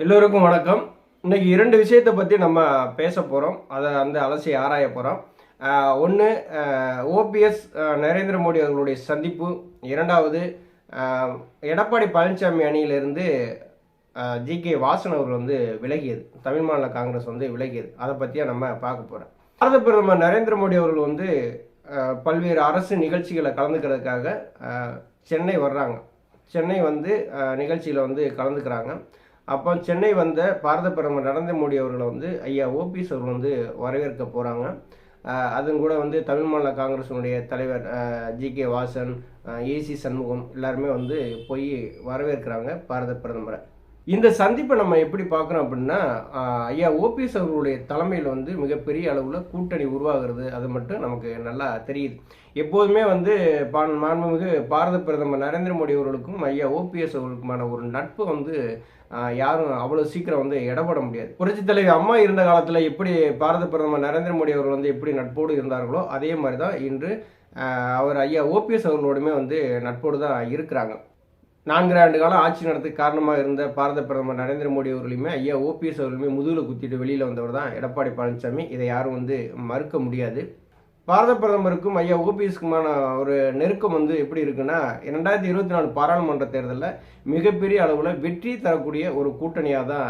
எல்லோருக்கும் வணக்கம். இன்னைக்கு இரண்டு விஷயத்தை பற்றி நம்ம பேச போகிறோம். அதை அலசி ஆராய போகிறோம். ஒன்று, ஓபிஎஸ் நரேந்திர மோடி அவர்களுடைய சந்திப்பு. இரண்டாவது, எடப்பாடி பழனிசாமி அணியிலிருந்து ஜி.கே. வாசன் அவர்கள் விலகியது, தமிழ் மாநில காங்கிரஸ் விலகியது. அதை பற்றியா நம்ம பார்க்க போகிறோம். பாரத பிரதமர் நரேந்திர மோடி அவர்கள் பல்வேறு அரசு நிகழ்ச்சிகளை கலந்துக்கிறதுக்காக சென்னை வர்றாங்க. சென்னை நிகழ்ச்சியில் கலந்துக்கிறாங்க. அப்போ சென்னை வந்த பாரத பிரதமர் நரேந்திர மோடி அவர்களை ஐயா ஓபிஎஸ் அவர்கள் வரவேற்க போகிறாங்க. அதன் கூட தமிழ் மாநில காங்கிரஸினுடைய தலைவர் ஜி.கே. வாசன், ஏசி சண்முகம் எல்லாருமே போய் வரவேற்கிறாங்க பாரத பிரதமரை. இந்த சந்திப்பை நம்ம எப்படி பார்க்குறோம் அப்படின்னா, ஐயா ஓபிஎஸ் அவர்களுடைய தலைமையில் மிகப்பெரிய அளவில் கூட்டணி உருவாகிறது. அது மட்டும் நமக்கு நல்லா தெரியுது. எப்போதுமே மாண்புமிகு பாரத பிரதமர் நரேந்திர மோடி அவர்களுக்கும் ஐயா ஓபிஎஸ் அவர்களுக்குமான ஒரு நட்பு யாரும் அவ்வளோ சீக்கிரம் இடப்பட முடியாது. புரட்சித் தலைவி அம்மா இருந்த காலத்தில் எப்படி பாரத பிரதமர் நரேந்திர மோடி அவர்கள் எப்படி நட்போடு இருந்தார்களோ அதே மாதிரி தான் இன்று அவர் ஐயா ஓபிஎஸ் அவர்களோடுமே நட்போடு தான் இருக்கிறாங்க. 4 ஆண்டு காலம் ஆட்சி நடத்த காரணமாக இருந்த பாரத பிரதமர் நரேந்திர மோடி அவர்களுமே ஐயா ஓபிஎஸ் அவர்களுமே முதுகில் குத்திட்டு வெளியில் வந்தவர் தான் எடப்பாடி பழனிசாமி. இதை யாரும் மறுக்க முடியாது. பாரத பிரதமருக்கும் ஐயா ஓபிஎஸ்க்குமான ஒரு நெருக்கம் எப்படி இருக்குன்னா, 2024 பாராளுமன்ற தேர்தலில் மிகப்பெரிய அளவில் வெற்றி தரக்கூடிய ஒரு கூட்டணியாக தான்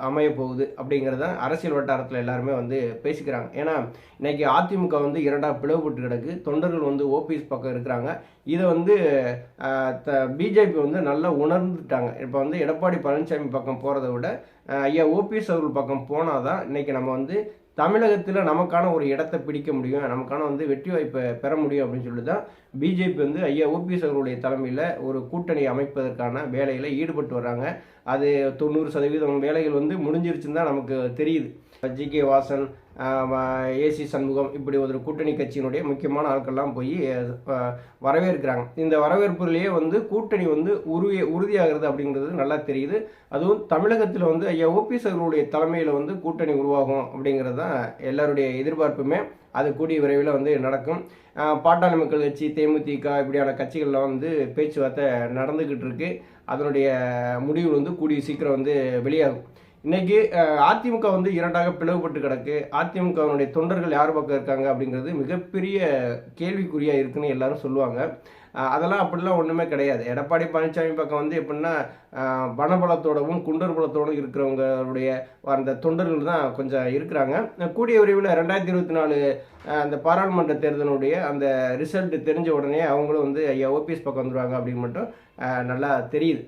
அமைய போகுது அப்படிங்கிறது தான் அரசியல் வட்டாரத்தில் எல்லாருமே பேசிக்கிறாங்க. ஏன்னா இன்னைக்கு அதிமுக இரண்டாக பிளவுபட்டு கிடக்கு. தொண்டர்கள் ஓபிஎஸ் பக்கம் இருக்கிறாங்க. இதை பிஜேபி நல்லா உணர்ந்துட்டாங்க. இப்போ எடப்பாடி பழனிசாமி பக்கம் போகிறத விட ஐயா ஓபிஎஸ் அவர்கள் பக்கம் போனால் தான் இன்னைக்கு நம்ம தமிழகத்தில் நமக்கான ஒரு இடத்தை பிடிக்க முடியும், நமக்கான வெற்றி வாய்ப்பை பெற முடியும் அப்படின்னு சொல்லி தான் பிஜேபி ஐயா ஓபிஎஸ் அவர்களுடைய தலைமையில் ஒரு கூட்டணி அமைப்பதற்கான வேலையில் ஈடுபட்டு வர்றாங்க. அது 90% வேலைகள் முடிஞ்சிருச்சுன்னு தான் நமக்கு தெரியுது. ஜி.கே. வாசன், ஏசி சண்முகம் இப்படி ஒரு கூட்டணி கட்சியினுடைய முக்கியமான ஆட்கள்லாம் போய் வரவேற்கிறாங்க. இந்த வரவேற்புலேயே கூட்டணி உறுதியாகிறது அப்படிங்கிறது நல்லா தெரியுது. அதுவும் தமிழகத்தில் ஐயா ஓபிஎஸ் அவர்களுடைய தலைமையில் கூட்டணி உருவாகும் அப்படிங்கிறது தான் எல்லாருடைய எதிர்பார்ப்புமே. அது கூடிய விரைவில் நடக்கும். பாட்டாளி மக்கள் கட்சி, தேமுதிக இப்படியான கட்சிகள்லாம் பேச்சுவார்த்தை நடந்துக்கிட்டு இருக்கு. அதனுடைய முடிவு கூடிய சீக்கிரம் வெளியாகும். இன்னைக்கு அதிமுக இரண்டாக பிளவுபட்டு கிடக்கு. அதிமுகவினுடைய தொண்டர்கள் யார் பக்கம் இருக்காங்க அப்படிங்கிறது மிகப்பெரிய கேள்விக்குறியாக இருக்குன்னு எல்லாரும் சொல்லுவாங்க. அதெல்லாம் அப்படிலாம் ஒன்றுமே கிடையாது. எடப்பாடி பழனிசாமி பக்கம் எப்படின்னா பணபலத்தோடவும் குண்டர் பலத்தோடும் இருக்கிறவங்களுடைய அந்த தொண்டர்கள் தான் கொஞ்சம் இருக்கிறாங்க. கூடிய விரைவில் 2024 அந்த பாராளுமன்ற தேர்தலுடைய அந்த ரிசல்ட் தெரிஞ்ச உடனே அவங்களும் ஐயா ஓபிஎஸ் பக்கம் வந்துடுவாங்க அப்படின்னு மட்டும் நல்லா தெரியுது.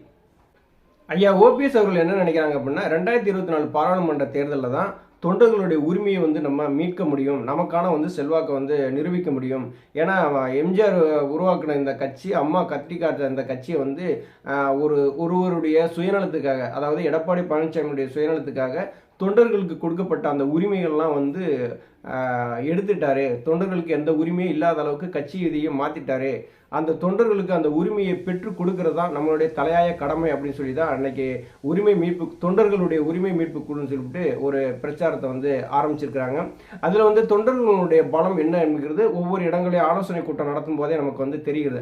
ஐயா ஓபிஎஸ் அவர்கள் என்ன நினைக்கிறாங்க அப்படின்னா, 2024 பாராளுமன்ற தேர்தலில் தான் தொண்டர்களுடைய உரிமையை நம்ம மீட்க முடியும், நமக்கான செல்வாக்கை நிரூபிக்க முடியும். ஏன்னா எம்ஜிஆர் உருவாக்கின இந்த கட்சி, அம்மா கட்டி காட்டுற இந்த கட்சியை ஒருவருடைய சுயநலத்துக்காக, அதாவது எடப்பாடி பழனிசாமியுடைய சுயநலத்துக்காக தொண்டர்களுக்கு கொடுக்கப்பட்ட அந்த உரிமைகள்லாம் எடுத்துட்டாரு. தொண்டர்களுக்கு எந்த உரிமையும் இல்லாத அளவுக்கு கட்சி விதியை மாற்றிட்டாரு. அந்த தொண்டர்களுக்கு அந்த உரிமையை பெற்று கொடுக்கறது தான் நம்மளுடைய தலையாய கடமை அப்படின்னு சொல்லி தான் அன்னைக்கு தொண்டர்களுடைய உரிமை மீட்பு குழுன்னு சொல்லிட்டு ஒரு பிரச்சாரத்தை ஆரம்பிச்சிருக்கிறாங்க. அதில் தொண்டர்களுடைய பலம் என்ன என்கிறது ஒவ்வொரு இடங்களையும் ஆலோசனை கூட்டம் நடத்தும் போதே நமக்கு தெரிகிறது.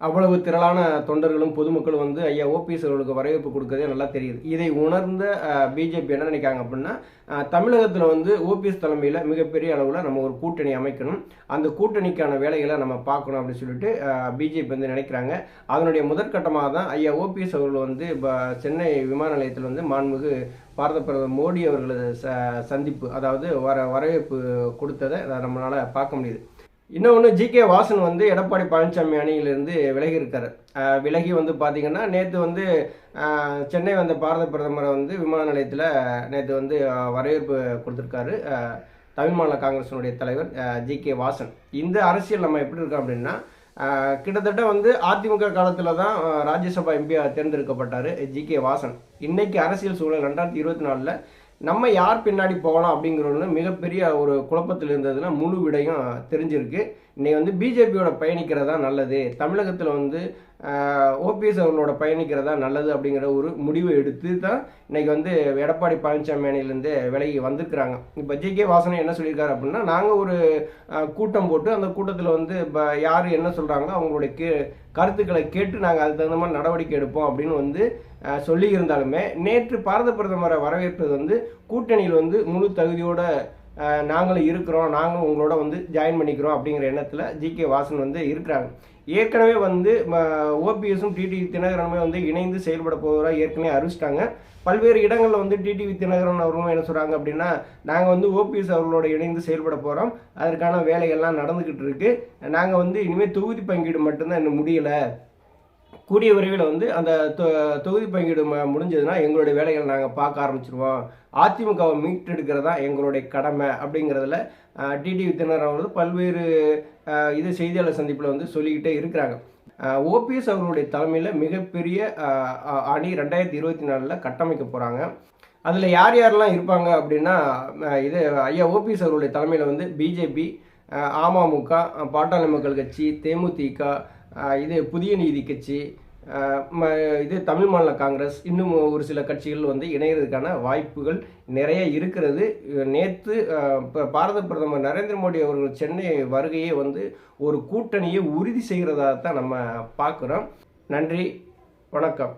அவ்வளவு திரளான தொண்டர்களும் பொதுமக்களும் ஐயா ஓபிஎஸ் அவர்களுக்கு வரவேற்பு கொடுக்கறதே நல்லா தெரியுது. இதை உணர்ந்த பிஜேபி என்ன நினைக்காங்க அப்படின்னா, தமிழகத்தில் ஓபிஎஸ் தலைமையில் மிகப்பெரிய அளவில் நம்ம ஒரு கூட்டணி அமைக்கணும், அந்த கூட்டணிக்கான வேலைகளை நம்ம பார்க்கணும் அப்படின்னு சொல்லிட்டு பிஜேபி நினைக்கிறாங்க. அதனுடைய முதற்கட்டமாக தான் ஐயா ஓபிஎஸ் அவர்கள் சென்னை விமான நிலையத்தில் மாண்புமிகு பாரத பிரதமர் மோடி அவர்களது சந்திப்பு, அதாவது வரவேற்பு கொடுத்ததை நம்மளால் பார்க்க முடியுது. இன்னொன்று, ஜி.கே. வாசன் எடப்பாடி பழனிசாமி அணியிலிருந்து விலகி இருக்காரு. விலகி பார்த்தீங்கன்னா நேற்று சென்னை பாரத பிரதமரை விமான நிலையத்தில் நேற்று வரவேற்பு கொடுத்துருக்காரு தமிழ் மாநில காங்கிரஸினுடைய தலைவர் ஜி.கே. வாசன். இந்த அரசியல் நம்ம எப்படி இருக்கோம் அப்படின்னா, கிட்டத்தட்ட அதிமுக காலத்தில் தான் ராஜ்யசபா எம்பியாக தேர்ந்தெடுக்கப்பட்டார் ஜி.கே. வாசன். இன்னைக்கு அரசியல் சூழல் 2024 நம்ம யார் பின்னாடி போகலாம் அப்படிங்கிறது மிகப்பெரிய ஒரு குழப்பத்தில் இருந்ததுன்னா முழு விடையும் தெரிஞ்சிருக்கு. இன்னைக்கு பிஜேபியோட பயணிக்கிறதா நல்லது. தமிழகத்தில் ஓபிஎஸ் அவர்களோட பயணிக்கிறதா நல்லது அப்படிங்கிற ஒரு முடிவை எடுத்து தான் இன்னைக்கு வந்து எடப்பாடி பழனிசாமி அணியிலேருந்து விலகி வந்திருக்கிறாங்க. இப்போ ஜி.கே. வாசன் என்ன சொல்லியிருக்காரு அப்படின்னா, நாங்கள் ஒரு கூட்டம் போட்டு அந்த கூட்டத்தில் வந்து இப்போ யார் என்ன சொல்கிறாங்களோ அவங்களுடைய கருத்துக்களை கேட்டு நாங்கள் அதுக்கு தகுந்த மாதிரி நடவடிக்கை எடுப்போம் அப்படின்னு வந்து சொல்லி இருந்தாலுமே, நேற்று பாரத பிரதமரை வரவேற்பது வந்து கூட்டணியில் வந்து முழு தகுதியோட நாங்களும் இருக்கிறோம், நாங்களும் உங்களோட வந்து ஜாயின் பண்ணிக்கிறோம் அப்படிங்கிற எண்ணத்தில் ஜி.கே. வாசன் வந்து இருக்கிறாங்க. ஏற்கனவே வந்து ஓபிஎஸும் டிடிவி தினகரனுமே வந்து இணைந்து செயல்பட போவதாக ஏற்கனவே அறிவிச்சிட்டாங்க. பல்வேறு இடங்களில் வந்து டிடிவி தினகரன் அவர்களும் என்ன சொல்கிறாங்க அப்படின்னா, நாங்கள் வந்து ஓபிஎஸ் அவர்களோட இணைந்து செயல்பட போகிறோம், அதற்கான வேலைகள்லாம் நடந்துக்கிட்டு இருக்கு, நாங்கள் வந்து இனிமேல் தொகுதி பங்கீடு மட்டும்தான் இன்னும் முடியலை, கூடிய விரைவில் வந்து அந்த தொகுதி பங்கீடு முடிஞ்சதுன்னா எங்களுடைய வேலைகளை நாங்கள் பார்க்க ஆரம்பிச்சிருவோம், அதிமுகவை மீட்டெடுக்கிறதா எங்களுடைய கடமை அப்படிங்கிறதுல டிடிவி தினகரன் அவர்கள் பல்வேறு இது செய்தியாளர் சந்திப்பில் வந்து சொல்லிக்கிட்டே இருக்கிறாங்க. ஓபிஎஸ் அவர்களுடைய தலைமையில் மிகப்பெரிய அணி 2024 கட்டமைக்க போகிறாங்க. அதில் யார் யாரெல்லாம் இருப்பாங்க அப்படின்னா, இது ஐயா ஓபிஎஸ் அவர்களுடைய தலைமையில் வந்து பிஜேபி, அமமுக, பாட்டாளி மக்கள் கட்சி, தேமுதிக, இது புதிய நீதி கட்சி, இது தமிழ் மாநில காங்கிரஸ், இன்னும் ஒரு சில கட்சிகள் வந்து இணைகிறதுக்கான வாய்ப்புகள் நிறைய இருக்கிறது. நேற்று பாரத பிரதமர் நரேந்திர மோடி அவர்கள் சென்னை வருகையை வந்து ஒரு கூட்டணியை உறுதி செய்கிறதா தான் நம்ம பார்க்குறோம். நன்றி, வணக்கம்.